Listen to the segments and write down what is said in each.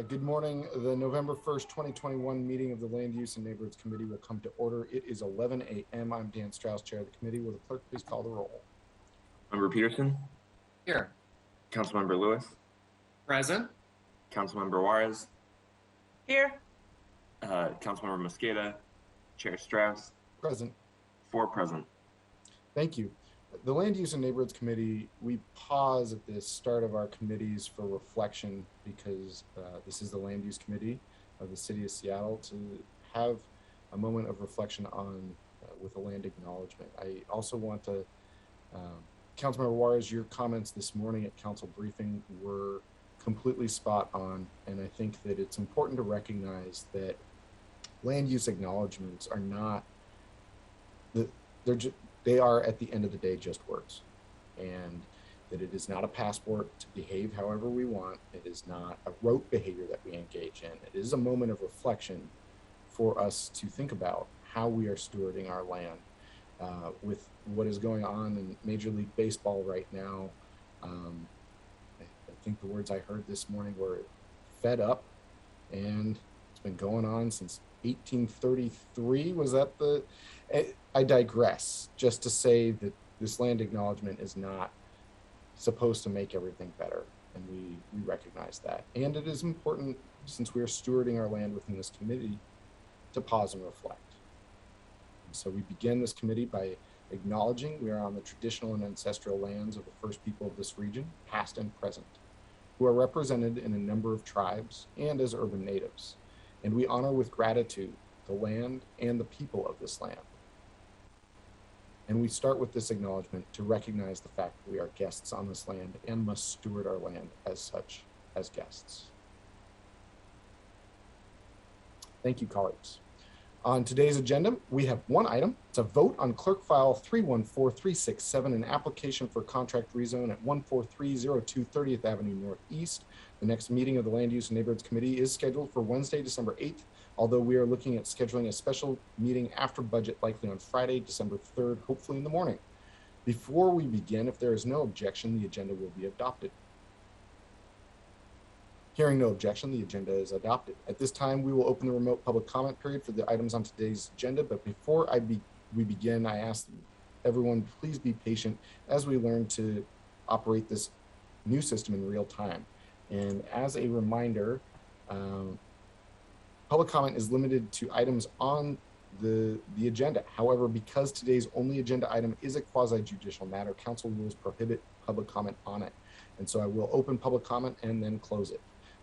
Good morning. The November 1st, 2021 meeting of the Land Use and Neighborhoods Committee will come to order. It is 11 a.m. I'm Dan Strauss, Chair of the committee. Will the clerk please call the roll? Member Peterson? Here. Councilmember Lewis? Present. Councilmember Juarez? Here. Councilmember Mosqueda? Chair Strauss? Present. 4 present. Thank you. The Land Use and Neighborhoods Committee, we pause at the start of our committees for reflection because this is the Land Use Committee of the City of Seattle to have a moment of reflection on with a land acknowledgement. I also want to, Councilmember Juarez, your comments this morning at council briefing were completely spot on, and I think that it's important to recognize that land use acknowledgements are not, they are at the end of the day just words, and that it is not a passport to behave however we want. It is not a rote behavior that we engage in. It is a moment of reflection for us to think about how we are stewarding our land. With what is going on in Major League Baseball right now, I think the words I heard this morning were fed up, and it's been going on since 1833. Was that the... I digress, just to say that this land acknowledgement is not supposed to make everything better, and we recognize that. And it is important, since we are stewarding our land within this committee, to pause and reflect. And so we begin this committee by acknowledging we are on the traditional and ancestral lands of the first people of this region, past and present, who are represented in a number of tribes and as urban natives. And we honor with gratitude the land and the people of this land. And we start with this acknowledgement to recognize the fact that we are guests on this land and must steward our land as such, as guests. Thank you, colleagues. On today's agenda, we have one item. It's a vote on clerk file 314367, an application for contract rezone at 14302 30th Avenue Northeast. The next meeting of the Land Use and Neighborhoods Committee is scheduled for Wednesday, December 8th, although we are looking at scheduling a special meeting after budget, likely on Friday, December 3rd, hopefully in the morning. Before we begin, if there is no objection, the agenda will be adopted. Hearing no objection, the agenda is adopted. At this time, we will open the remote public comment period for the items on today's agenda. But before we begin, I ask everyone please be patient as we learn to operate this new system in real time. And as a reminder, public comment is limited to items on the agenda. However, because today's only agenda item is a quasi-judicial matter, council rules prohibit public comment on it. And so I will open public comment and then close it.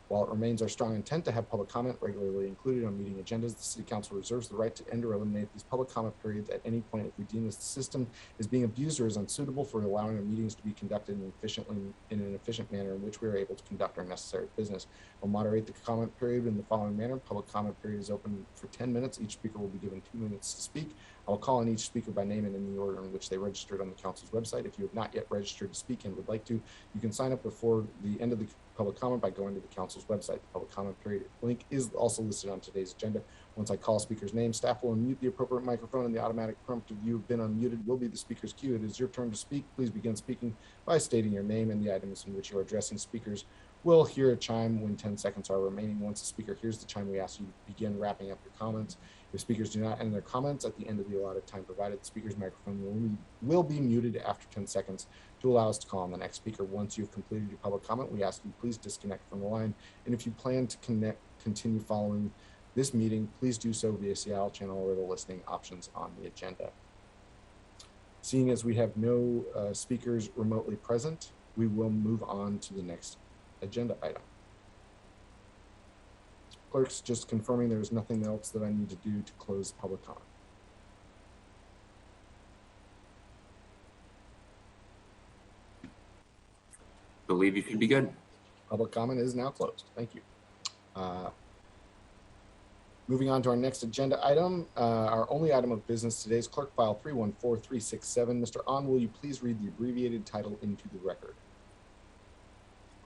While it remains our strong intent to have public comment regularly included on meeting agendas, the City Council reserves the right to end or eliminate these public comment periods at any point if we deem this system is being abused or is unsuitable for allowing our meetings to be conducted in an efficient manner in which we are able to conduct our necessary business. We'll moderate the comment period in the following manner. Public comment period is open for 10 minutes. Each speaker will be given 2 minutes to speak. I will call on each speaker by name and in the order in which they registered on the council's website. If you have not yet registered to speak and would like to, you can sign up before the end of the public comment by going to the council's website. The public comment period link is also listed on today's agenda. Once I call a speaker's name, staff will unmute the appropriate microphone, and the automatic prompt of "you have been unmuted" will be the speaker's cue. It is your turn to speak. Please begin speaking by stating your name and the items in which you are addressing. Speakers will hear a chime when 10 seconds are remaining. Once the speaker hears the chime, we ask you to begin wrapping up your comments. If speakers do not end their comments at the end of the allotted time provided, the speaker's microphone will be muted after 10 seconds to allow us to call on the next speaker. Once you've completed your public comment, we ask you please disconnect from the line. And if you plan to continue following this meeting, please do so via Seattle channel or the listening options on the agenda. Seeing as we have no speakers remotely present, we will move on to the next agenda item. Clerks, just confirming there's nothing else that I need to do to close public comment. Believe you can be good. Public comment is now closed. Thank you. Moving on to our next agenda item, our only item of business today is clerk file 314367. Mr. Ahn, will you please read the abbreviated title into the record?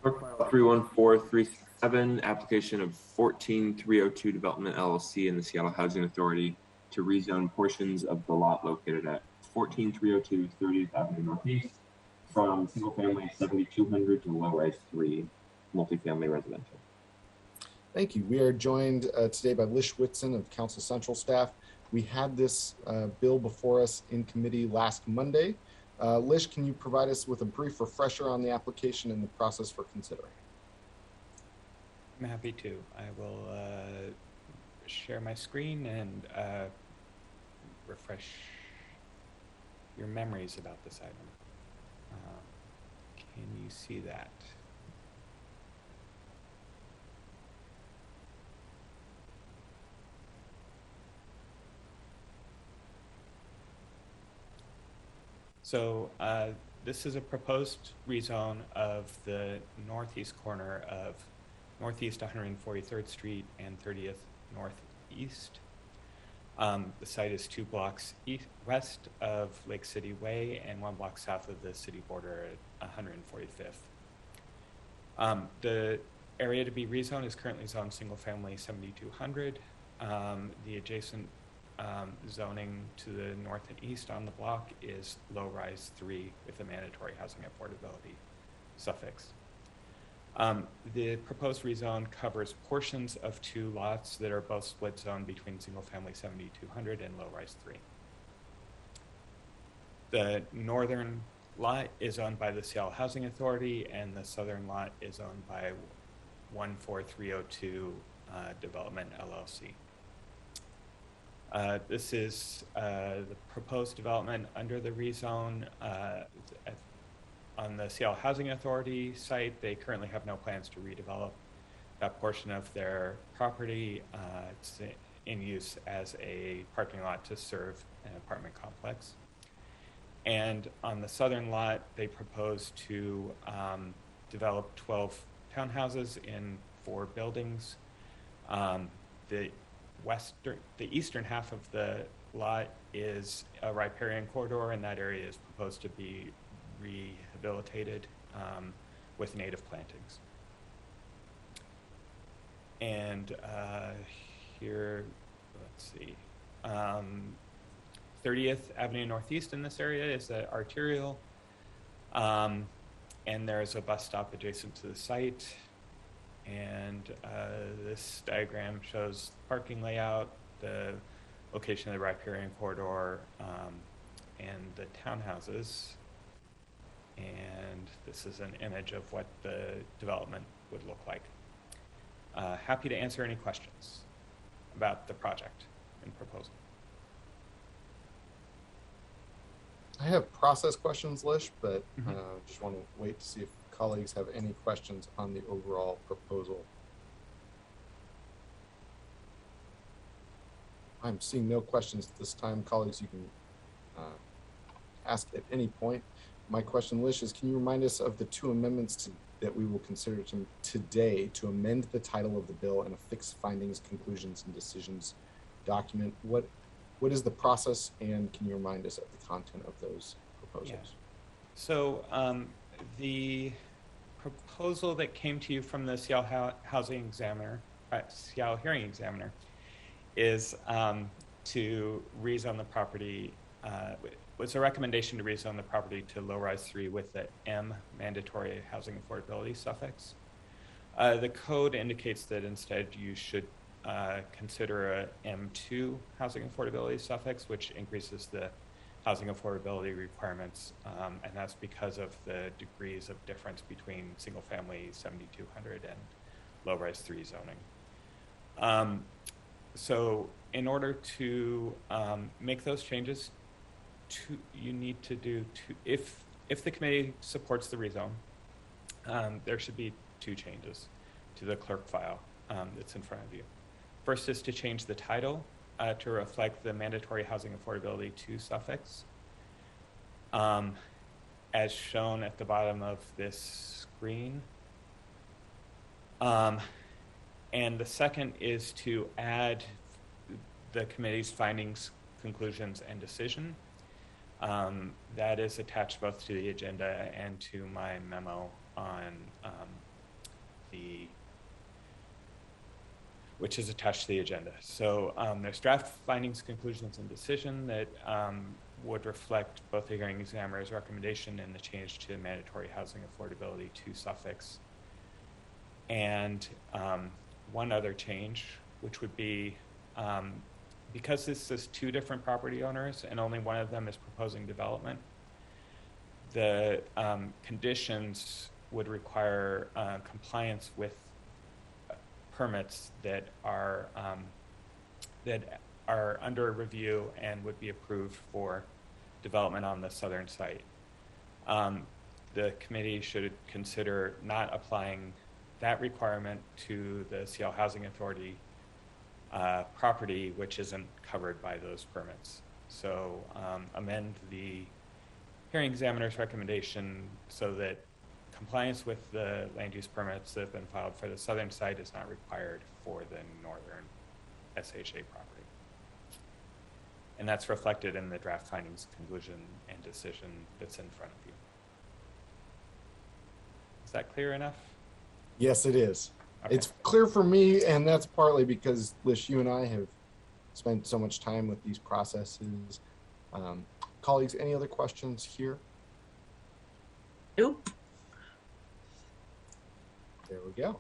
Clerk file 314367, application of 14302 Development LLC and the Seattle Housing Authority to rezone portions of the lot located at 14302 30th Avenue Northeast from single family 7200 to low rise 3 multifamily residential. Thank you. We are joined today by Lish Whitson of Council Central staff. We had this bill before us in committee last Monday. Lish, can you provide us with a brief refresher on the application and the process for considering? I'm happy to. I will share my screen and refresh your memories about this item. Can you see that? So this is a proposed rezone of the northeast corner of Northeast 143rd Street and 30th Northeast. The site is 2 blocks west of Lake City Way and 1 block south of the city border at 145th. The area to be rezoned is currently zoned single family 7200. The adjacent zoning to the north and east on the block is low rise 3 with a mandatory housing affordability suffix. The proposed rezone covers portions of 2 lots that are both split zone between single family 7200 and low rise 3. The northern lot is owned by the Seattle Housing Authority and the southern lot is owned by 14302 Development LLC. This is the proposed development under the rezone. On the Seattle Housing Authority site, they currently have no plans to redevelop that portion of their property. It's in use as a parking lot to serve an apartment complex. And on the southern lot, they propose to develop 12 townhouses in 4 buildings. The eastern half of the lot is a riparian corridor, and that area is proposed to be rehabilitated with native plantings. And here, let's see, 30th Avenue Northeast in this area is the arterial, and there's a bus stop adjacent to the site. And this diagram shows parking layout, the location of the riparian corridor, and the townhouses. And this is an image of what the development would look like. Happy to answer any questions about the project and proposal. I have process questions, Lish, but just want to wait to see if colleagues have any questions on the overall proposal. I'm seeing no questions at this time. Colleagues, you can ask at any point. My question, Lish, is can you remind us of the 2 amendments that we will consider today to amend the title of the bill and affix findings, conclusions, and decisions document? What is the process, and can you remind us of the content of those proposals? Yeah. So the proposal that came to you from the Seattle Seattle Hearing Examiner is to rezone the property. Was a recommendation to rezone the property to low-rise 3 with the M mandatory housing affordability suffix. The code indicates that instead you should consider a M2 housing affordability suffix, which increases the housing affordability requirements, and that's because of the degrees of difference between single-family 7200 and low-rise 3 zoning. So in order to make those changes, you need to do if the committee supports the rezone, there should be 2 changes to the clerk file that's in front of you. First is to change the title to reflect the mandatory housing affordability 2 suffix, as shown at the bottom of this screen. And the second is to add the committee's findings, conclusions, and decision. That is attached both to the agenda and to my memo on which is attached to the agenda. So there's draft findings, conclusions, and decision that would reflect both the hearing examiner's recommendation and the change to mandatory housing affordability 2 suffix. And one other change, which would be because this is two different property owners and only one of them is proposing development, the conditions would require compliance with permits that are under review and would be approved for development on the southern site. The committee should consider not applying that requirement to the Seattle Housing Authority property, which isn't covered by those permits. So amend the hearing examiner's recommendation so that compliance with the land use permits that have been filed for the southern site is not required for the northern SHA property. And that's reflected in the draft findings, conclusion, and decision that's in front of you. Is that clear enough? Yes, it is. Okay. It's clear for me, and that's partly because, Lish, you and I have spent so much time with these processes. Colleagues, any other questions here? Nope. There we go.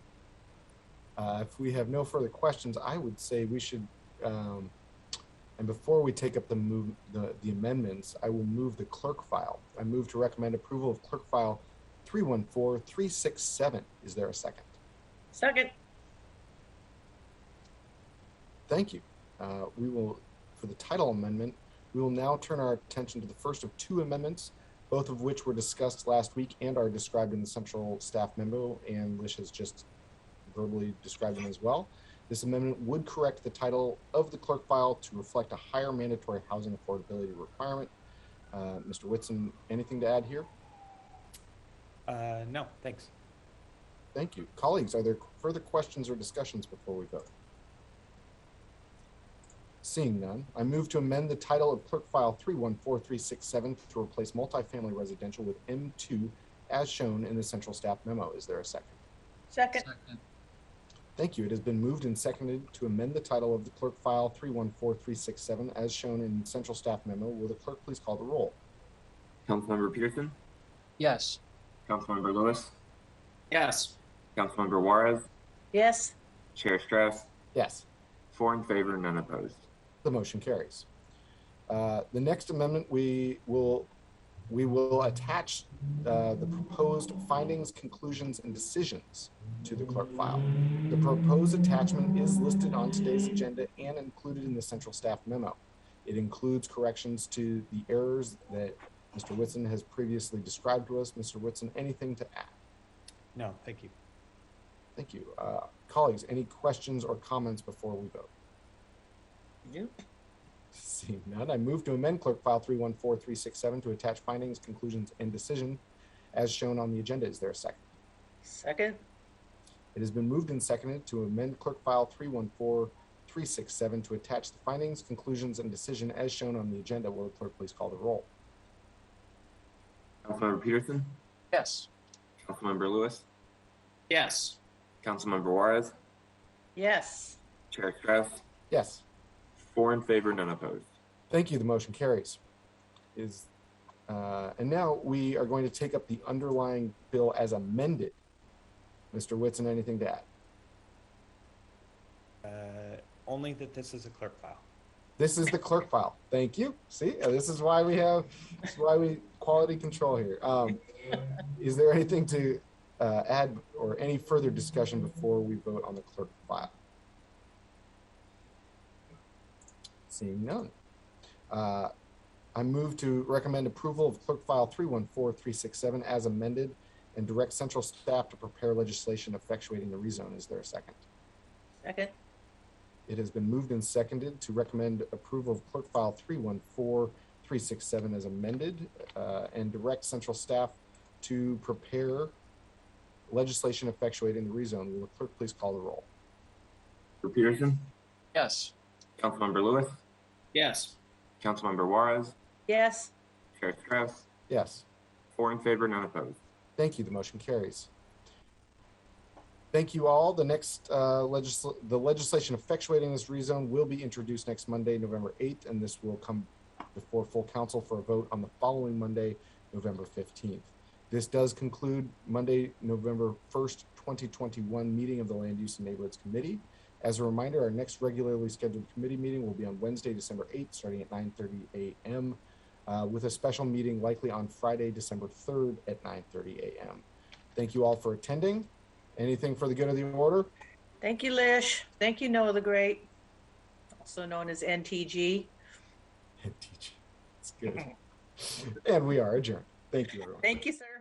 If we have no further questions, I would say we should, and before we take up the amendments, I will move the clerk file. I move to recommend approval of clerk file 314367. Is there a second? Second. Thank you. We will, for the title amendment, we will now turn our attention to the first of two amendments, both of which were discussed last week and are described in the central staff memo, and Lish has just verbally described them as well. This amendment would correct the title of the clerk file to reflect a higher mandatory housing affordability requirement. Mr. Whitson, anything to add here? No, thanks. Thank you. Colleagues, are there further questions or discussions before we vote? Seeing none, I move to amend the title of clerk file 314367 to replace multifamily residential with M2 as shown in the central staff memo. Is there a second? Second. Thank you. It has been moved and seconded to amend the title of the clerk file 314367 as shown in central staff memo. Will the clerk please call the roll? Councilmember Peterson, Yes. Councilmember Lewis, Yes. Councilmember Juarez, Yes. Chair Strauss, Yes. 4 in favor, none opposed. The motion carries. The next amendment, we will attach the proposed findings, conclusions, and decisions to the clerk file. The proposed attachment is listed on today's agenda and included in the central staff memo. It includes corrections to the errors that Mr. Whitson has previously described to us. Mr. Whitson, anything to add? No, thank you. Thank you. Colleagues, any questions or comments before we vote? Nope. Seeing none, I move to amend clerk file 314367 to attach findings, conclusions, and decision as shown on the agenda. Is there a second? Second. It has been moved and seconded to amend clerk file 314367 to attach the findings, conclusions, and decision as shown on the agenda. Will the clerk please call the roll? Councilmember Peterson, Yes. Councilmember Lewis, Yes. Councilmember Juarez, Yes. Chair Strauss, Yes. 4 in favor, none opposed. Thank you. The motion carries. And now we are going to take up the underlying bill as amended. Mr. Whitson, anything to add? Only that this is a clerk file. This is the clerk file. Thank you. See, this is why we quality control here. Is there anything to add or any further discussion before we vote on the clerk file? Seeing none. I move to recommend approval of clerk file 314367 as amended and direct central staff to prepare legislation effectuating the rezone. Is there a second? Second. It has been moved and seconded to recommend approval of clerk file 314367 as amended and direct central staff to prepare legislation effectuating the rezone. Will the clerk please call the roll? Councilmember Peterson, Yes. Councilmember Lewis, Yes. Councilmember Juarez, Yes. Chair Strauss, Yes. 4 in favor, none opposed. Thank you. The motion carries. Thank you all. The next the legislation effectuating this rezone will be introduced next Monday, November 8th, and this will come before full council for a vote on the following Monday, November 15th. This does conclude Monday, November 1st, 2021 meeting of the Land Use and Neighborhoods Committee. As a reminder, our next regularly scheduled committee meeting will be on Wednesday, December 8th, starting at 9:30 a.m., with a special meeting likely on Friday, December 3rd at 9:30 a.m. Thank you all for attending. Anything for the good of the order? Thank you, Lish. Thank you, Noah the Great, also known as NTG. It's good. And we are adjourned. Thank you, everyone. Thank you, sir.